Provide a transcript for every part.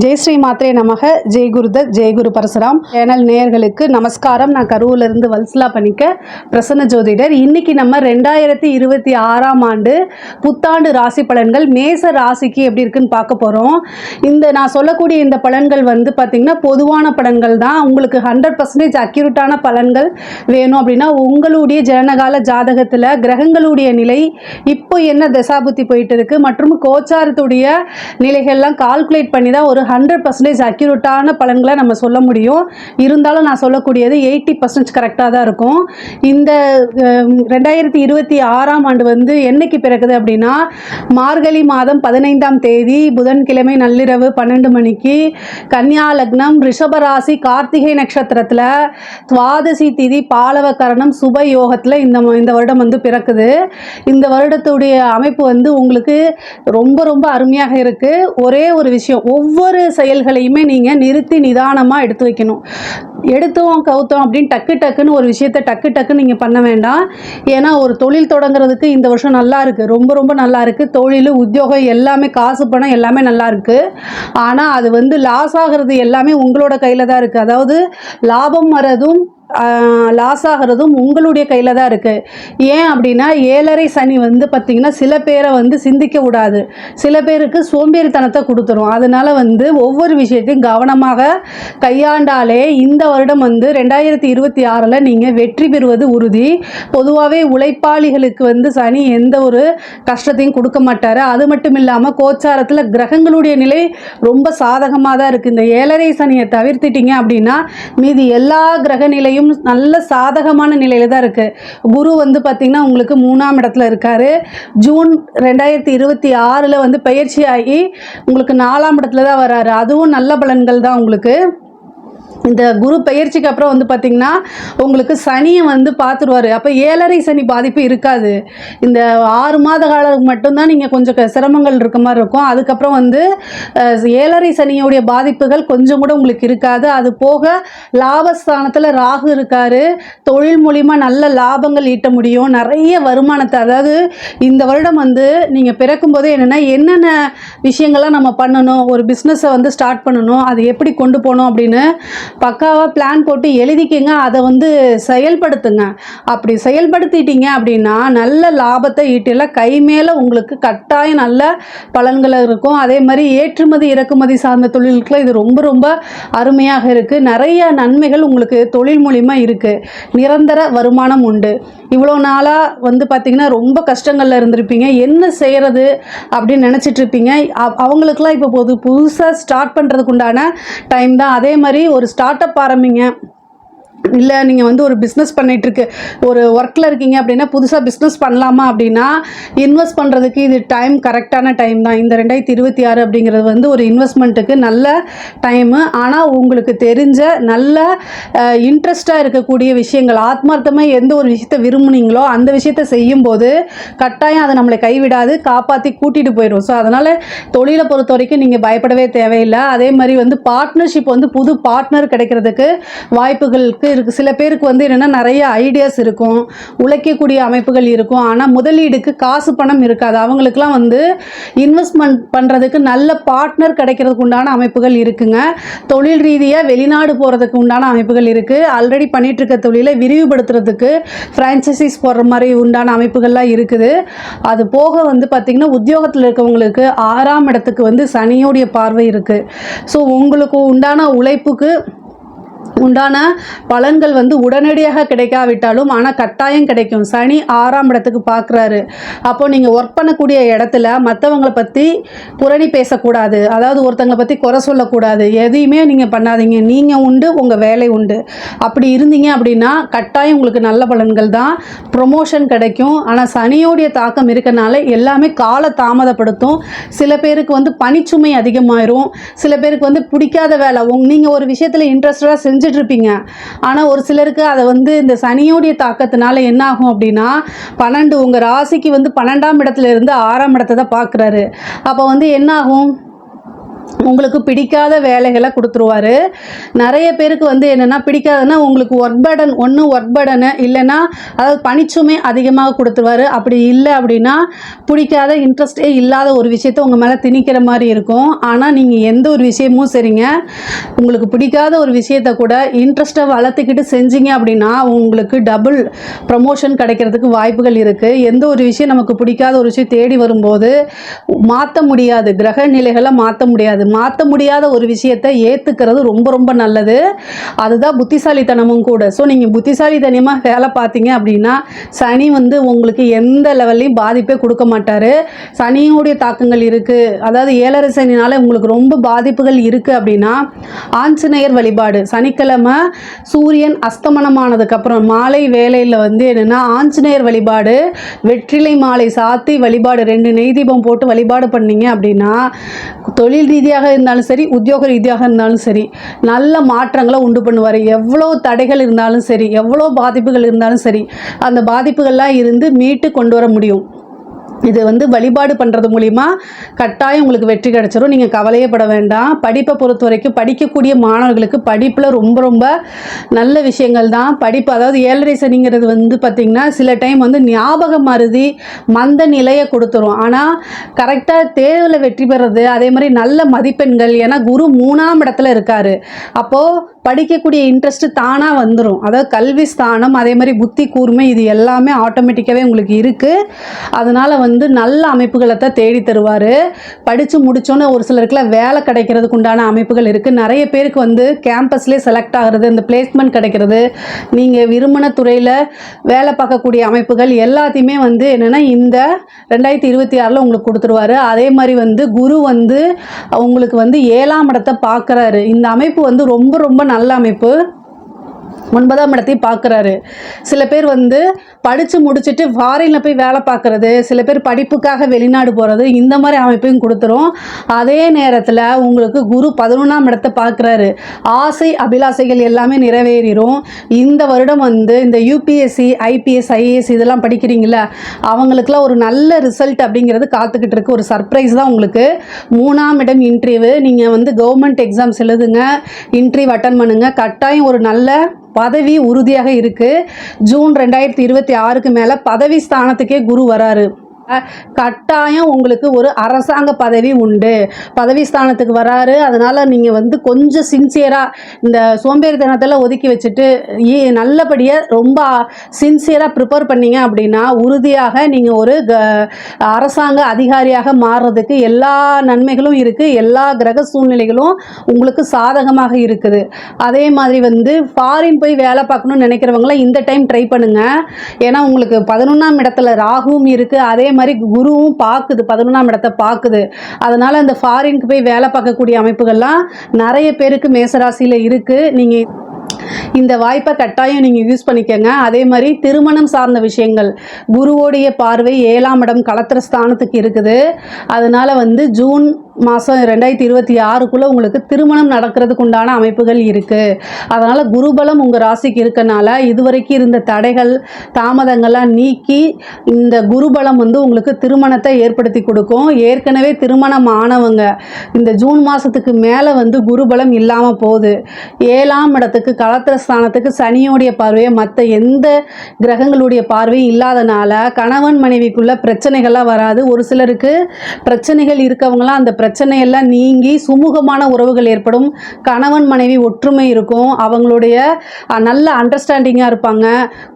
ஜெய் ஸ்ரீ மாத்ரே நமக. ஜெய் குருதத், ஜெய் குரு பரசுராம் சேனல் நேயர்களுக்கு நமஸ்காரம். நான் கரூரிலிருந்து வல்சலா பண்ணிக்க பிரசன்ன ஜோதிடர். இன்னைக்கு நம்ம 2026ஆம் ஆண்டு புத்தாண்டு ராசி பலன்கள் மேச ராசிக்கு எப்படி இருக்குன்னு பார்க்க போகிறோம். நான் சொல்லக்கூடிய இந்த பலன்கள் வந்து பார்த்திங்கன்னா பொதுவான பலன்கள் தான். உங்களுக்கு 100% அக்யூரேட்டான பலன்கள் வேணும் அப்படின்னா உங்களுடைய ஜனனகால ஜாதகத்தில் கிரகங்களுடைய நிலை இப்போ என்ன தசாபுத்தி போயிட்டு இருக்கு மற்றும் கோச்சாரத்துடைய நிலைகள்லாம் கால்குலேட் பண்ணி தான் ஒரு 100% அக்யூரேட்டான பலன்களை நம்ம சொல்ல முடியும். இருந்தாலும் நான் சொல்லக்கூடியது 80% கரெக்டாக தான் இருக்கும். இந்த 2026ஆம் ஆண்டு வந்து என்னைக்கு பிறகுது அப்படின்னா மார்கழி மாதம் 15ஆம் தேதி புதன்கிழமை நள்ளிரவு 12 மணிக்கு கன்னியா லக்னம் ரிஷபராசி கார்த்திகை நட்சத்திரத்தில் துவாதசி திதி பாலவ கரணம் சுப யோகத்தில் இந்த வருடம் வந்து பிறக்குது. இந்த வருடத்துடைய அமைப்பு வந்து உங்களுக்கு ரொம்ப ரொம்ப அருமையாக இருக்குது. ஒரே ஒரு விஷயம், ஒவ்வொரு செயல்களையுமே நீங்கள் நிறுத்தி நிதானமாக எடுத்து வைக்கணும். எடுத்தோம் கவுத்தோம் அப்படின்னு டக்குன்னு ஒரு விஷயத்தை டக்குன்னு நீங்கள் பண்ண வேண்டாம். ஏன்னா ஒரு தொழில் தொடங்குறதுக்கு இந்த வருஷம் நல்லா இருக்குது, ரொம்ப ரொம்ப நல்லா இருக்குது. தொழில் உத்தியோகம் எல்லாமே காசு பணம் எல்லாமே நல்லா இருக்குது. ஆனால் அது வந்து லாஸ் ஆகிறது எல்லாமே உங்களோட கையில் தான் இருக்குது. அதாவது லாபம் வரதும் லாஸ் ஆகிறதும் உங்களுடைய கையில் தான் இருக்குது. ஏன் அப்படின்னா 7.5 சனி வந்து பார்த்திங்கன்னா சில பேரை வந்து சிந்திக்க விடாது, சில பேருக்கு சோம்பேறித்தனத்தை கொடுத்துரும். அதனால் வந்து ஒவ்வொரு விஷயத்தையும் கவனமாக கையாண்டாலே இந்த வருடம் வந்து 2026ல் நீங்கள் வெற்றி பெறுவது உறுதி. பொதுவாகவே உழைப்பாளிகளுக்கு வந்து சனி எந்த ஒரு கஷ்டத்தையும் கொடுக்க மாட்டார். அது மட்டும் இல்லாமல் கோச்சாரத்தில் கிரகங்களுடைய நிலை ரொம்ப சாதகமாக தான் இருக்குது. இந்த 7.5 சனியை தவிர்த்துட்டிங்க அப்படின்னா மீதி எல்லா கிரக நிலையும் நல்ல சாதகமான நிலையில தான் இருக்கு. குரு வந்து பாத்தீங்கன்னா உங்களுக்கு 3ஆம் இடத்துல இருக்காரு. ஜூன் 2026ல் வந்து பயிற்சி ஆகி உங்களுக்கு 4ஆம் இடத்துல தான் வராரு. அதுவும் நல்ல பலன்கள் தான் உங்களுக்கு. இந்த குரு பயிற்சிக்கு அப்புறம் வந்து பார்த்திங்கன்னா உங்களுக்கு சனியை வந்து பார்த்துருவார். அப்போ 7.5 சனி பாதிப்பு இருக்காது. இந்த 6 மாத காலம் மட்டும்தான் நீங்கள் கொஞ்சம் சிரமங்கள் இருக்க மாதிரி இருக்கும். அதுக்கப்புறம் வந்து 7.5 சனியோடைய பாதிப்புகள் கொஞ்சம் கூட உங்களுக்கு இருக்காது. அது போக லாபஸ்தானத்தில் ராகு இருக்கார். தொழில் மூலிமா நல்ல லாபங்கள் ஈட்ட முடியும், நிறைய வருமானத்தை. அதாவது இந்த வருடம் வந்து நீங்கள் பிறக்கும் போதே என்னென்ன விஷயங்கள்லாம் நம்ம பண்ணணும், ஒரு பிஸ்னஸை வந்து ஸ்டார்ட் பண்ணணும், அது எப்படி கொண்டு போகணும் அப்படின்னு பக்காவாக பிளான் போட்டு எழுதிக்கிங்க. அதை வந்து செயல்படுத்துங்க. அப்படி செயல்படுத்திட்டீங்க அப்படின்னா நல்ல லாபத்தை ஈட்டிலாம் கை மேலே உங்களுக்கு கட்டாயம் நல்ல பலன்கள் இருக்கும். அதே மாதிரி ஏற்றுமதி இறக்குமதி சார்ந்த தொழிலுக்குலாம் இது ரொம்ப ரொம்ப அருமையாக இருக்குது. நிறைய நன்மைகள் உங்களுக்கு தொழில் மூலிமா இருக்குது. நிரந்தர வருமானம் உண்டு. இவ்வளோ நாளாக வந்து பார்த்திங்கன்னா ரொம்ப கஷ்டங்களில் இருந்திருப்பீங்க, என்ன செய்கிறது அப்படின்னு நினச்சிட்டு இருப்பீங்க. அவங்களுக்கெல்லாம் இப்போ புதுசாக ஸ்டார்ட் பண்ணுறதுக்கு உண்டான டைம் தான். அதே மாதிரி ஒரு ஸ்டார்ட் அப் ஆரம்பிங்க. இல்லை நீங்கள் வந்து ஒரு பிஸ்னஸ் பண்ணிகிட்ருக்கு, ஒரு ஒர்க்கில் இருக்கீங்க அப்படின்னா புதுசாக பிஸ்னஸ் பண்ணலாமா அப்படின்னா இன்வெஸ்ட் பண்ணுறதுக்கு இது கரெக்டான டைம் தான். இந்த 2026 அப்படிங்கிறது வந்து ஒரு இன்வெஸ்ட்மெண்ட்டுக்கு நல்ல டைமு. ஆனால் உங்களுக்கு தெரிஞ்ச நல்ல இன்ட்ரெஸ்டாக இருக்கக்கூடிய விஷயங்கள், ஆத்மார்த்தமாக எந்த ஒரு விஷயத்தை விரும்புனீங்களோ அந்த விஷயத்தை செய்யும்போது கட்டாயம் அதை நம்மளை கைவிடாது, காப்பாற்றி கூட்டிகிட்டு போயிடும். ஸோ அதனால் தொழிலை பொறுத்த வரைக்கும் நீங்கள் பயப்படவே தேவையில்லை. அதே மாதிரி வந்து பார்ட்னர்ஷிப் வந்து புது பார்ட்னர் கிடைக்கிறதுக்கு வாய்ப்புகளுக்கு இருக்குது. சில பேருக்கு வந்து என்னென்னா நிறைய ஐடியாஸ் இருக்கும், உழைக்கக்கூடிய அமைப்புகள் இருக்கும், ஆனால் முதலீடுக்கு காசு பணம் இருக்காது. அவங்களுக்குலாம் வந்து இன்வெஸ்ட்மெண்ட் பண்ணுறதுக்கு நல்ல பார்ட்னர் கிடைக்கிறதுக்கு உண்டான அமைப்புகள் இருக்குங்க. தொழில் ரீதியாக வெளிநாடு போகிறதுக்கு உண்டான அமைப்புகள் இருக்குது. ஆல்ரெடி பண்ணிகிட்டு இருக்க தொழிலை விரிவுபடுத்துறதுக்கு ஃப்ரான்ச்சைசிஸ் போடுற மாதிரி உண்டான அமைப்புகள்லாம் இருக்குது. அது போக வந்து பார்த்திங்கன்னா உத்தியோகத்தில் இருக்கவங்களுக்கு 6ஆம் இடத்துக்கு வந்து சனியோடைய பார்வை இருக்குது. ஸோ உங்களுக்கு உண்டான உழைப்புக்கு உண்டான பலன்கள் வந்து உடனடியாக கிடைக்காவிட்டாலும் ஆனால் கட்டாயம் கிடைக்கும். சனி 6ஆம் இடத்துக்கு பார்க்குறாரு. அப்போது நீங்கள் ஒர்க் பண்ணக்கூடிய இடத்துல மற்றவங்களை பற்றி புரணி பேசக்கூடாது, அதாவது ஒருத்தங்களை பற்றி குறை சொல்லக்கூடாது. எதையுமே நீங்கள் பண்ணாதீங்க. நீங்கள் உண்டு, உங்கள் வேலை உண்டு. அப்படி இருந்தீங்க அப்படின்னா கட்டாயம் உங்களுக்கு நல்ல பலன்கள் தான். ப்ரொமோஷன் கிடைக்கும். ஆனால் சனியோடைய தாக்கம் இருக்கனால எல்லாமே கால தாமதப்படுத்தும். சில பேருக்கு வந்து பணிச்சுமை அதிகமாயிரும், சில பேருக்கு வந்து பிடிக்காத வேலை, நீங்கள் ஒரு விஷயத்தில் இன்ட்ரெஸ்டாக செஞ்சிட்ருப்பீங்க. ஆனால் ஒரு சிலருக்கு அதை வந்து இந்த சனியோடைய தாக்கத்தினால என்ன ஆகும் அப்படின்னா 12 உங்கள் ராசிக்கு வந்து 12ஆம் இடத்துல இருந்து 6ஆம் இடத்தை தான் பார்க்குறாரு. அப்போ வந்து என்ன ஆகும், உங்களுக்கு பிடிக்காத வேலைகளை கொடுத்துருவாரு. நிறைய பேருக்கு வந்து என்னென்னா பிடிக்காதுன்னா உங்களுக்கு ஒர்க் பர்டன் ஒர்க் பர்டனு இல்லைன்னா அதாவது பணிச்சுமை அதிகமாக கொடுத்துருவாரு. அப்படி இல்லை அப்படின்னா பிடிக்காத இன்ட்ரெஸ்டே இல்லாத ஒரு விஷயத்தை உங்கள் மேலே திணிக்கிற மாதிரி இருக்கும். ஆனால் நீங்கள் எந்த ஒரு விஷயமும் சரிங்க, உங்களுக்கு பிடிக்காத ஒரு விஷயத்தை கூட இன்ட்ரெஸ்ட்டை வளர்த்துக்கிட்டு செஞ்சீங்க அப்படின்னா உங்களுக்கு டபுள் ப்ரமோஷன் கிடைக்கிறதுக்கு வாய்ப்புகள் இருக்குது. எந்த ஒரு விஷயம் நமக்கு பிடிக்காத ஒரு விஷயம் தேடி வரும்போது மாற்ற முடியாது, கிரக நிலைகளை மாற்ற முடியாது. மாற்ற முடியாத ஒரு விஷயத்தை ஏற்றுக்கிறது ரொம்ப ரொம்ப நல்லது. அதுதான் புத்திசாலித்தனமும் கூட. ஸோ நீங்கள் புத்திசாலித்தனமாக வேலை பார்த்தீங்க அப்படின்னா சனி வந்து உங்களுக்கு எந்த லெவல்லையும் பாதிப்பே கொடுக்க மாட்டார். சனியோடைய தாக்கங்கள் இருக்குது, அதாவது 7.5 சனினால் உங்களுக்கு ரொம்ப பாதிப்புகள் இருக்குது அப்படின்னா ஆஞ்சநேயர் வழிபாடு சனிக்கிழமை சூரியன் அஸ்தமனமானதுக்கப்புறம் மாலை வேளையில் வந்து என்னென்னா ஆஞ்சநேயர் வழிபாடு, வெற்றிலை மாலை சாத்தி வழிபாடு, 2 நெய் தீபம் போட்டு வழிபாடு பண்ணீங்க அப்படின்னா தொழில் ரீதியாக இருந்தாலும் சரி, உத்தியோக ரீதியாக இருந்தாலும் சரி, நல்ல மாற்றங்களை உண்டு பண்ணுவார். எவ்வளோ தடைகள் இருந்தாலும் சரி, எவ்வளோ பாதிப்புகள் இருந்தாலும் சரி, அந்த பாதிப்புகள்லாம் இருந்து மீட்டு கொண்டு வர முடியும். இது வந்து வழிபாடு பண்ணுறது மூலிமா கட்டாயம் உங்களுக்கு வெற்றி கிடைச்சிரும். நீங்கள் கவலையே பட வேண்டாம். படிப்பை பொறுத்த வரைக்கும் படிக்கக்கூடிய மாணவர்களுக்கு படிப்பில் ரொம்ப ரொம்ப நல்ல விஷயங்கள் தான். படிப்பு அதாவது 7.5 சனிங்கிறது வந்து பார்த்திங்கன்னா சில டைம் வந்து ஞாபக மருதி மந்த நிலையை கொடுத்துரும். ஆனால் கரெக்டாக தேர்வில் வெற்றி பெறது, அதே மாதிரி நல்ல மதிப்பெண்கள், ஏன்னா குரு 3ஆம் இடத்துல இருக்கார். அப்போது படிக்கக்கூடிய இன்ட்ரெஸ்ட்டு தானாக வந்துடும். அதாவது கல்வி ஸ்தானம், அதே மாதிரி புத்தி கூர்மை, இது எல்லாமே ஆட்டோமேட்டிக்காகவே உங்களுக்கு இருக்குது. அதனால் வந்து நல்ல அமைப்புகளை தான் தேடி தருவார். படித்து முடித்தோன்னே ஒரு சிலருக்குலாம் வேலை கிடைக்கிறதுக்கு உண்டான அமைப்புகள் இருக்குது. நிறைய பேருக்கு வந்து கேம்பஸ்லேயே செலக்ட் ஆகிறது, இந்த பிளேஸ்மெண்ட் கிடைக்கிறது, நீங்கள் விரும்பின துறையில் வேலை பார்க்கக்கூடிய அமைப்புகள் எல்லாத்தையுமே வந்து என்னென்னா இந்த 2026 உங்களுக்கு கொடுத்துருவாரு. அதே மாதிரி வந்து குரு வந்து உங்களுக்கு வந்து 7ஆம் இடத்தை பார்க்குறாரு. இந்த அமைப்பு வந்து ரொம்ப ரொம்ப நல்ல அமைப்பு. 9ஆம் இடத்தையும் பார்க்குறாரு. சில பேர் வந்து படித்து முடிச்சுட்டு ஃபாரினில் போய் வேலை பார்க்குறது, சில பேர் படிப்புக்காக வெளிநாடு போகிறது, இந்த மாதிரி அமைப்பையும் கொடுத்துரும். அதே நேரத்தில் உங்களுக்கு குரு 11ஆம் இடத்தை பார்க்குறாரு. ஆசை அபிலாசைகள் எல்லாமே நிறைவேறிடும். இந்த வருடம் வந்து இந்த யூபிஎஸ்சி, ஐபிஎஸ், ஐஏஎஸ் இதெல்லாம் படிக்கிறீங்களா, அவங்களுக்குலாம் ஒரு நல்ல ரிசல்ட் அப்படிங்கிறது காத்துக்கிட்டு இருக்கு. ஒரு சர்ப்ரைஸ் தான் உங்களுக்கு. 3ஆம் இடம் இன்டர்வியூ, நீங்கள் வந்து கவர்மெண்ட் எக்ஸாம்ஸ் எழுதுங்க, இன்டர்வியூ அட்டன் பண்ணுங்கள். கட்டாயம் ஒரு நல்ல பதவி உறுதியாக இருக்குது. ஜூன் 2026க்கு மேலே பதவி ஸ்தானத்துக்கே குரு வராரு. கட்டாயம் உங்களுக்கு ஒரு அரசாங்க பதவி உண்டு. பதவி ஸ்தானத்துக்கு வராரு. அதனால் நீங்கள் வந்து கொஞ்சம் சின்சியராக இந்த சோம்பேறித்தனத்தில் ஒதுக்கி வச்சுட்டு நல்லபடியாக ரொம்ப சின்சியராக ப்ரிப்பேர் பண்ணிங்க அப்படின்னா உறுதியாக நீங்கள் ஒரு அரசாங்க அதிகாரியாக மாறுறதுக்கு எல்லா நன்மைகளும் இருக்குது. எல்லா கிரக சூழ்நிலைகளும் உங்களுக்கு சாதகமாக இருக்குது. அதே மாதிரி வந்து ஃபாரின் போய் வேலை பார்க்கணும்னு நினைக்கிறவங்களாம் இந்த டைம் ட்ரை பண்ணுங்கள். ஏன்னா உங்களுக்கு 11ஆம் இடத்துல ராகுவும் இருக்குது, அதே மாதிரி குருவும் பார்க்குது, 11ஆம் இடத்தை பார்க்குது. அதனால் அந்த ஃபாரினுக்கு போய் வேலை பார்க்கக்கூடிய அமைப்புகள்லாம் நிறைய பேருக்கு மேசராசியில் இருக்குது. நீங்கள் இந்த வாய்ப்பை கட்டாயம் நீங்கள் யூஸ் பண்ணிக்கங்க. அதே மாதிரி திருமணம் சார்ந்த விஷயங்கள், குருவோடைய பார்வை 7ஆம் இடம் களத்திர ஸ்தானத்துக்கு இருக்குது. அதனால் வந்து ஜூன் மாதம் 2026க்குள்ளே உங்களுக்கு திருமணம் நடக்கிறதுக்கு உண்டான அமைப்புகள் இருக்குது. அதனால் குருபலம் உங்கள் ராசிக்கு இருக்கனால இதுவரைக்கும் இருந்த தடைகள் தாமதங்கள்லாம் நீக்கி இந்த குருபலம் வந்து உங்களுக்கு திருமணத்தை ஏற்படுத்தி கொடுக்கும். ஏற்கனவே திருமணம் ஆனவங்க இந்த ஜூன் மாதத்துக்கு மேலே வந்து குருபலம் இல்லாமல் போகுது. 7ஆம் இடத்துக்கு களத்திர ஸ்தானத்துக்கு சனியோடைய பார்வையை மற்ற எந்த கிரகங்களுடைய பார்வையும் இல்லாதனால கணவன் மனைவிக்குள்ள பிரச்சனைகள்லாம் வராது. ஒரு சிலருக்கு பிரச்சனைகள் இருக்கவங்களாம் அந்த பிரச்சனையெல்லாம் நீங்கி சுமூகமான உறவுகள் ஏற்படும். கணவன் மனைவி ஒற்றுமை இருக்கும். அவங்களுடைய நல்ல அண்டர்ஸ்டாண்டிங்காக இருப்பாங்க.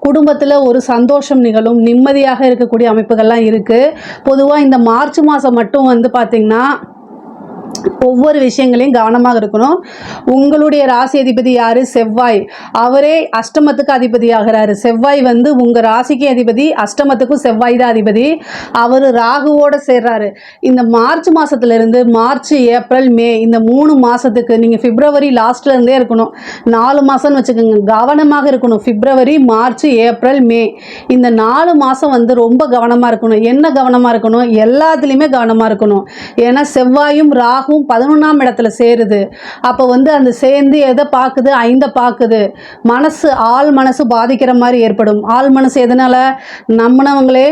குடும்பத்தில் ஒரு சந்தோஷம் நிகழும். நிம்மதியாக இருக்கக்கூடிய அமைப்புகள்லாம் இருக்குது. பொதுவாக இந்த மார்ச் மாதம் மட்டும் வந்து பார்த்திங்கன்னா ஒவ்வொரு விஷயங்களையும் கவனமாக இருக்கணும். உங்களுடைய ராசி அதிபதி யார்? செவ்வாய். அவரே அஷ்டமத்துக்கு அதிபதி ஆகிறாரு. செவ்வாய் வந்து உங்கள் ராசிக்கு அதிபதி, அஷ்டமத்துக்கும் செவ்வாய் தான் அதிபதி. அவர் ராகுவோடு சேர்றாரு. இந்த மார்ச் மாதத்துலேருந்து மார்ச், ஏப்ரல், மே இந்த 3 மாதத்துக்கு நீங்கள் பிப்ரவரி லாஸ்ட்லேருந்தே இருக்கணும். 4 மாதம்னு வச்சுக்கோங்க. கவனமாக இருக்கணும். பிப்ரவரி, மார்ச், ஏப்ரல், மே இந்த 4 மாதம் வந்து ரொம்ப கவனமாக இருக்கணும். என்ன கவனமாக இருக்கணும்? எல்லாத்துலேயுமே கவனமாக இருக்கணும். ஏன்னா செவ்வாயும் ராகும் 11ஆம் இடத்துல சேருது. அப்போ வந்து அந்த சேர்ந்து எதை பார்க்குது? 5 பார்க்குது. மனசு, ஆள் மனசு பாதிக்கிற மாதிரி ஏற்படும். ஆள் மனசு எதனால்? நம்மனவங்களே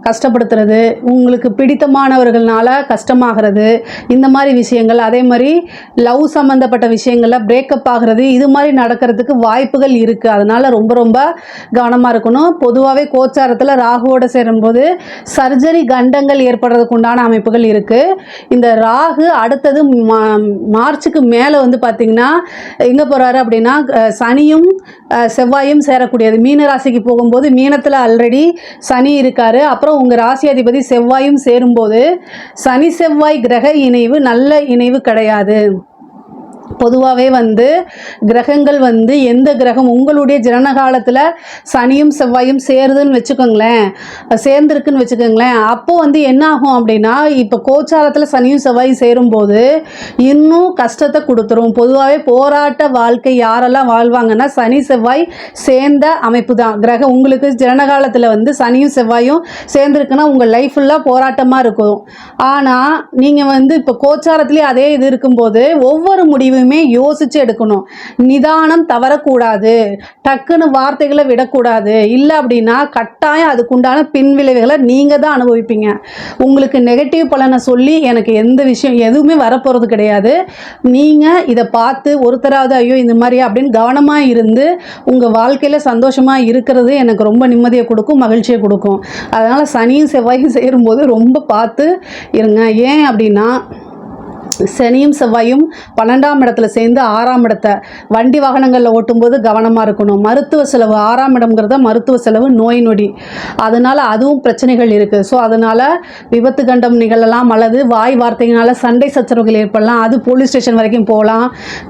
கஷ்டப்படுத்துறது, உங்களுக்கு பிடித்தமானவர்களால் கஷ்டமாகிறது, இந்த மாதிரி விஷயங்கள். அதே மாதிரி லவ் சம்மந்தப்பட்ட விஷயங்களில் பிரேக்கப் ஆகிறது, இது மாதிரி நடக்கிறதுக்கு வாய்ப்புகள் இருக்குது. அதனால் ரொம்ப ரொம்ப கவனமாக இருக்கணும். பொதுவாகவே கோச்சாரத்தில் ராகுவோடு சேரும்போது சர்ஜரி கண்டங்கள் ஏற்படுறதுக்கு உண்டான அமைப்புகள் இருக்குது. இந்த ராகு அடுத்தது மார்ச்சுக்கு மேலே வந்து பார்த்திங்கன்னா எங்கே போகிறாரு அப்படின்னா சனியும் செவ்வாயும் சேரக்கூடியது. மீன ராசிக்கு போகும்போது மீனத்தில் ஆல்ரெடி சனி இருக்கார். அப்புறம் உங்கள் ராசி அதிபதி செவ்வாயும் சேரும்போது சனி செவ்வாய் கிரக இணைவு நல்ல இணைவு கிடையாது. பொதுவாகவே வந்து கிரகங்கள் வந்து எந்த கிரகம் உங்களுடைய ஜனன காலத்தில் சனியும் செவ்வாயும் சேருதுன்னு வச்சுக்கோங்களேன், சேர்ந்துருக்குன்னு வச்சுக்கோங்களேன், அப்போது வந்து என்ன ஆகும் அப்படின்னா இப்போ கோச்சாரத்தில் சனியும் செவ்வாயும் சேரும்போது இன்னும் கஷ்டத்தை கொடுத்துரும். பொதுவாகவே போராட்ட வாழ்க்கை யாரெல்லாம் வாழ்வாங்கன்னா சனி செவ்வாய் சேர்ந்த அமைப்பு தான். கிரகம் உங்களுக்கு ஜனன காலத்தில் வந்து சனியும் செவ்வாயும் சேர்ந்துருக்குன்னா உங்கள் லைஃப் ஃபுல்லாக போராட்டமாக இருக்கும். ஆனால் நீங்கள் வந்து இப்போ கோச்சாரத்துலேயே அதே இது இருக்கும்போது ஒவ்வொரு முடிவுமே யோசிச்சு எடுக்கணும். நிதானம் தவறக்கூடாது, டக்குன்னு வார்த்தைகளை விடக்கூடாது. இல்லை அப்படின்னா கட்டாயம் அதுக்குண்டான பின்விளைவுகளை நீங்கள் தான் அனுபவிப்பீங்க. உங்களுக்கு நெகட்டிவ் பலனை சொல்லி எனக்கு எந்த விஷயம் எதுவுமே வரப்போகிறது கிடையாது. நீங்கள் இதை பார்த்து ஒருத்தராவது ஐயோ இந்த மாதிரி அப்படின்னு கவனமாக இருந்து உங்கள் வாழ்க்கையில் சந்தோஷமாக இருக்கிறது எனக்கு ரொம்ப நிம்மதியை கொடுக்கும், மகிழ்ச்சியை கொடுக்கும். அதனால் சனியும் செவ்வாயும் சேரும்போது ரொம்ப பார்த்து இருங்க. ஏன் அப்படின்னா சனியும் செவ்வாயும் 12ஆம் இடத்துல சேர்ந்து 6ஆம் இடத்தை வண்டி வாகனங்களில் ஓட்டும்போது கவனமாக இருக்கணும். மருத்துவ செலவு 6ஆம் இடம்ங்கிறத மருத்துவ செலவு, நோய் நொடி, அதனால் அதுவும் பிரச்சனைகள் இருக்குது. ஸோ அதனால் விபத்து கண்டம் நிகழலாம், அல்லது வாய் வார்த்தைகளால் சண்டை சச்சரவுகள் ஏற்படலாம். அது போலீஸ் ஸ்டேஷன் வரைக்கும் போகலாம்.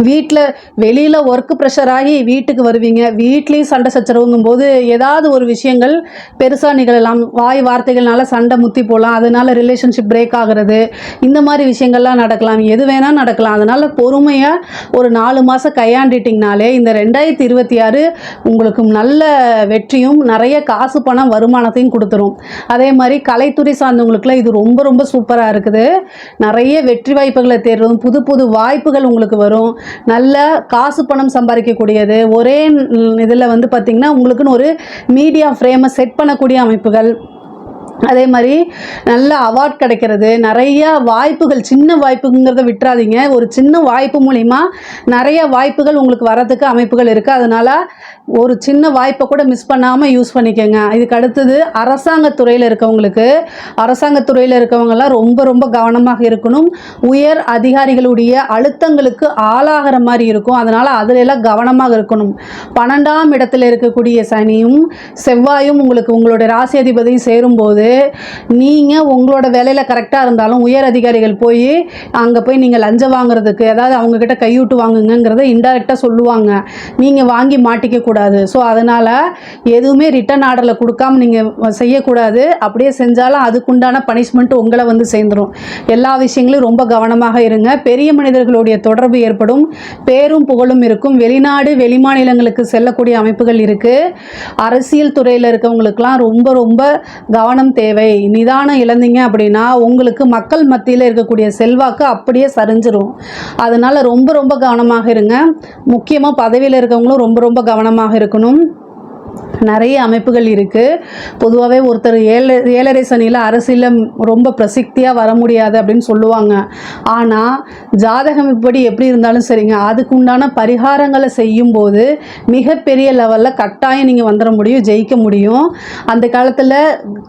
வீட்டில் வெளியில் ஒர்க் ப்ரெஷர் ஆகி வீட்டுக்கு வருவீங்க, வீட்லேயும் சண்டை சச்சரவுங்கும் போது ஏதாவது ஒரு விஷயங்கள் பெருசாக நிகழலாம். வாய் வார்த்தைகள்னால சண்டை முத்தி போகலாம், அதனால் ரிலேஷன்ஷிப் பிரேக் ஆகிறது, இந்த மாதிரி விஷயங்கள்லாம் நடக்கலாம். எது வேணால் நடக்கலாம். அதனால் பொறுமையாக ஒரு 4 மாதம் கையாண்டிட்டிங்கனாலே இந்த 2026 உங்களுக்கு நல்ல வெற்றியும் நிறைய காசு பணம் வருமானத்தையும் கொடுத்துரும். அதே மாதிரி கலைத்துறை சார்ந்தவங்களுக்குலாம் இது ரொம்ப ரொம்ப சூப்பராக இருக்குது. நிறைய வெற்றி வாய்ப்புகளை தேடுறதும், புது புது வாய்ப்புகள் உங்களுக்கு வரும். நல்ல காசு பணம் சம்பாதிக்கக்கூடியது. ஒரே இதில் வந்து பார்த்திங்கன்னா உங்களுக்குன்னு ஒரு மீடியா ஃப்ரேமை செட் பண்ணக்கூடிய அமைப்புகள். அதே மாதிரி நல்ல அவார்ட் கிடைக்கிறது, நிறைய வாய்ப்புகள். சின்ன வாய்ப்புங்கிறத விட்டுறாதீங்க. ஒரு சின்ன வாய்ப்பு மூலிமா நிறைய வாய்ப்புகள் உங்களுக்கு வரதுக்கு அமைப்புகள் இருக்குது. அதனால் ஒரு சின்ன வாய்ப்பை கூட மிஸ் பண்ணாமல் யூஸ் பண்ணிக்கோங்க. இதுக்கு அடுத்தது அரசாங்கத்துறையில் இருக்கவங்கெல்லாம் ரொம்ப ரொம்ப கவனமாக இருக்கணும். உயர் அதிகாரிகளுடைய அழுத்தங்களுக்கு ஆளாகிற மாதிரி இருக்கும். அதனால் அதிலெல்லாம் கவனமாக இருக்கணும். 12ஆம் இடத்தில் இருக்கக்கூடிய சனியும் செவ்வாயும் உங்களுக்கு உங்களுடைய ராசி அதிபதியும் சேரும்போது நீங்கள் உங்களோட வேலையில் கரெக்டாக இருந்தாலும் உயர் அதிகாரிகள் போய் அங்கே போய் நீங்கள் லஞ்சம் வாங்குறதுக்கு, அதாவது அவங்கக்கிட்ட கையூட்டு வாங்குங்கிறத இன்டைரக்டாக சொல்லுவாங்க. நீங்கள் வாங்கி மாட்டிக்க கூடாது. ஸோ அதனால் எதுவுமே ரிட்டன் ஆர்டரில் கொடுக்காம நீங்கள் செய்யக்கூடாது. அப்படியே செஞ்சாலும் அதுக்குண்டான பனிஷ்மெண்ட் உங்களை வந்து சேர்ந்துடும். எல்லா விஷயங்களையும் ரொம்ப கவனமாக இருங்க. பெரிய மனிதர்களுடைய தொடர்பு ஏற்படும், பேரும் புகழும் இருக்கும். வெளிநாடு வெளிமாநிலங்களுக்கு செல்லக்கூடிய அமைப்புகள் இருக்குது. அரசியல் துறையில் இருக்கவங்களுக்கெல்லாம் ரொம்ப ரொம்ப கவனம் தேவை. நிதானம் இழந்தீங்க அப்படின்னா உங்களுக்கு மக்கள் மத்தியில் இருக்கக்கூடிய செல்வாக்கு அப்படியே சரிஞ்சிரும். அதனால் ரொம்ப ரொம்ப கவனமாக இருங்க. முக்கியமாக பதவியில் இருக்கவங்களும் ரொம்ப ரொம்ப கவனமாக இருக்கணும். நிறைய அமைப்புகள் இருக்குது. பொதுவாகவே ஒருத்தர் ஏழரை சனியில் அரசியலில் ரொம்ப பிரசித்தியாக வர முடியாது அப்படின்னு சொல்லுவாங்க. ஆனால் ஜாதகம் இப்படி எப்படி இருந்தாலும் சரிங்க, அதுக்கு உண்டான பரிகாரங்களை செய்யும்போது மிகப்பெரிய லெவலில் கட்டாயம் நீங்கள் வந்துட முடியும், ஜெயிக்க முடியும். அந்த காலத்தில்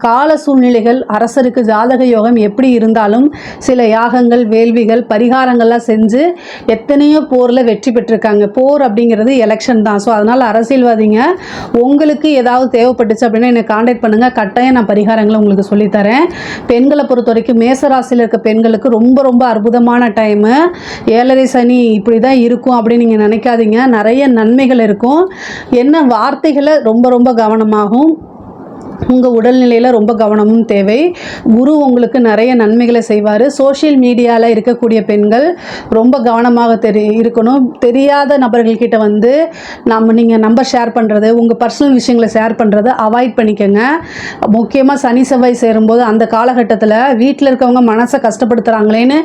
கால சூழ்நிலைகள், அரசருக்கு ஜாதக யோகம் எப்படி இருந்தாலும் சில யாகங்கள், வேள்விகள், பரிகாரங்கள்லாம் செஞ்சு எத்தனையோ போரில் வெற்றி பெற்றிருக்காங்க. போர் அப்படிங்கிறது எலெக்ஷன் தான். ஸோ அதனால் அரசியல்வாதிங்க உங்களுக்கு ஏதாவது தேவைப்பட்டுச்சு அப்படின்னா என்னை காண்டாக்ட் பண்ணுங்கள். கட்டாயம் நான் பரிகாரங்களை உங்களுக்கு சொல்லித்தரேன். பெண்களை பொறுத்த வரைக்கும் மேசராசியில் இருக்க பெண்களுக்கு ரொம்ப ரொம்ப அற்புதமான டைமு. ஏழரை சனி இப்படி தான் இருக்கும் அப்படின்னு நீங்கள் நினைக்காதீங்க. நிறைய நன்மைகள் இருக்கும். என்ன வார்த்தைகளை ரொம்ப ரொம்ப கவனமாகும். உங்கள் உடல்நிலையில் ரொம்ப கவனமும் தேவை. குரு உங்களுக்கு நிறைய நன்மைகளை செய்வார். சோஷியல் மீடியாவில் இருக்கக்கூடிய பெண்கள் ரொம்ப கவனமாக இருக்கணும். தெரியாத நபர்கள்கிட்ட வந்து நீங்கள் நம்பர் ஷேர் பண்ணுறது, உங்கள் பர்சனல் விஷயங்களை ஷேர் பண்ணுறதை அவாய்ட் பண்ணிக்கோங்க. முக்கியமாக சனி செவ்வாய் சேரும்போது அந்த காலகட்டத்தில் வீட்டில் இருக்கவங்க மனசை கஷ்டப்படுத்துகிறாங்களேன்னு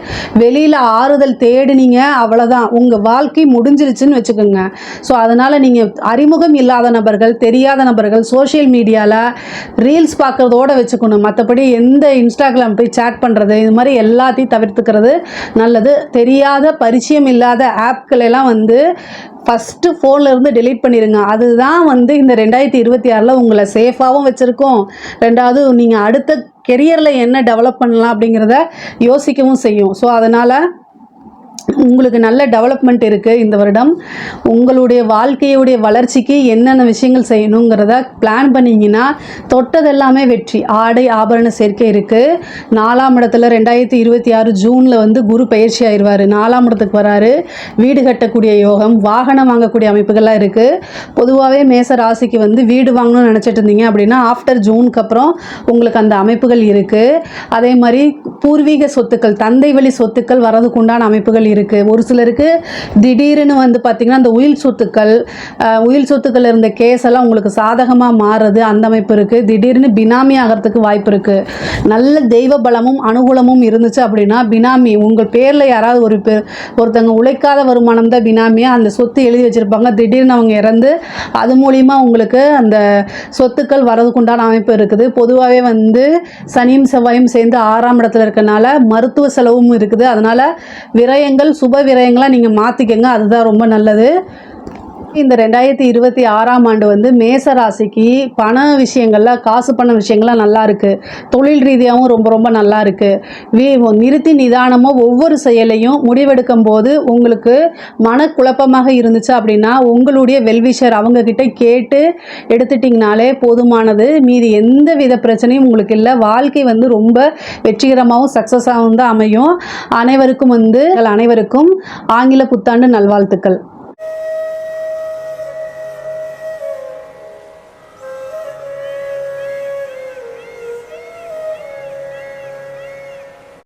வெளியில் ஆறுதல் தேடினீங்க, அவ்வளோதான், உங்கள் வாழ்க்கை முடிஞ்சிருச்சுன்னு வச்சுக்கோங்க. ஸோ அதனால் நீங்கள் அறிமுகம் இல்லாத நபர்கள், தெரியாத நபர்கள் சோஷியல் மீடியாவில் ரீல்ஸ் பார்க்குறதோடு வச்சுக்கணும். மற்றபடி எந்த இன்ஸ்டாகிராம் போய் சேட் பண்ணுறது இது மாதிரி எல்லாத்தையும் தவிர்த்துக்கிறது நல்லது. தெரியாத பரிச்சயம் இல்லாத ஆப்களெல்லாம் வந்து ஃபஸ்ட்டு ஃபோன்லேருந்து டெலீட் பண்ணிடுங்க. அதுதான் வந்து இந்த 2026 உங்களை சேஃபாகவும் வச்சுருக்கோம். ரெண்டாவது நீங்கள் அடுத்த கெரியரில் என்ன டெவலப் பண்ணலாம் அப்படிங்கிறத யோசிக்கவும் செய்யும். ஸோ அதனால் உங்களுக்கு நல்ல டெவலப்மெண்ட் இருக்குது இந்த வருடம். உங்களுடைய வாழ்க்கையுடைய வளர்ச்சிக்கு என்னென்ன விஷயங்கள் செய்யணுங்கிறத பிளான் பண்ணிங்கன்னா தொட்டதெல்லாமே வெற்றி. ஆடை ஆபரண சேர்க்கை இருக்குது. 4ஆம் இடத்துல 2026 ஜூனில் வந்து குரு பயிற்சி ஆயிடுவார். 4ஆம் இடத்துக்கு வராரு. வீடு கட்டக்கூடிய யோகம், வாகனம் வாங்கக்கூடிய அமைப்புகள்லாம் இருக்குது. பொதுவாகவே மேச ராசிக்கு வந்து வீடு வாங்கணும்னு நினச்சிட்டு இருந்தீங்க அப்படின்னா ஆஃப்டர் ஜூனுக்கு அப்புறம் உங்களுக்கு அந்த அமைப்புகள் இருக்குது. அதே மாதிரி பூர்வீக சொத்துக்கள், தந்தை வழி சொத்துக்கள் வரதுக்கு உண்டான அமைப்புகள் இருக்குது. ஒரு சிலருக்கு திடீர்னு வந்து பார்த்திங்கன்னா அந்த உயில் சொத்துக்கள் இருந்த கேஸ் எல்லாம் உங்களுக்கு சாதகமாக மாறுறது, அந்த அமைப்பு இருக்குது. திடீர்னு பினாமி ஆகிறதுக்கு வாய்ப்பு இருக்குது. நல்ல தெய்வ பலமும் அனுகூலமும் இருந்துச்சு அப்படின்னா பினாமி உங்கள் பேரில் யாராவது ஒருத்தங்க உழைக்காத வருமானம் தான் பினாமியாக அந்த சொத்து எழுதி வச்சுருப்பாங்க. திடீர்னு அவங்க இறந்து அது மூலிமா உங்களுக்கு அந்த சொத்துக்கள் வரதுக்குண்டான அமைப்பு இருக்குது. பொதுவாகவே வந்து சனியும் செவ்வாயும் சேர்ந்து 6ஆம் இடத்துல இருக்கனால மருத்துவ செலவும் இருக்குது. அதனால் விரயங்கள் சுப விரயங்களாக நீங்கள் மாற்றிக்கங்க, அதுதான் ரொம்ப நல்லது. இந்த 2026ஆம் ஆண்டு வந்து மேச ராசிக்கு பண விஷயங்கள்ல காசு பண விஷயங்கள்லாம் நல்லா இருக்குது. தொழில் ரீதியாகவும் ரொம்ப ரொம்ப நல்லா இருக்குது. நிறுத்தி நிதானமாக ஒவ்வொரு செயலையும் முடிவெடுக்கும் போது உங்களுக்கு மனக்குழப்பமாக இருந்துச்சு அப்படின்னா உங்களுடைய வெல்விஷர் அவங்கக்கிட்ட கேட்டு எடுத்துட்டிங்கனாலே போதுமானது. மீதி எந்த வித பிரச்சனையும் உங்களுக்கு இல்லை. வாழ்க்கை வந்து ரொம்ப வெற்றிகரமாகவும் சக்ஸஸாகவும் தான் அமையும். அனைவருக்கும் ஆங்கில புத்தாண்டு நல்வாழ்த்துக்கள்.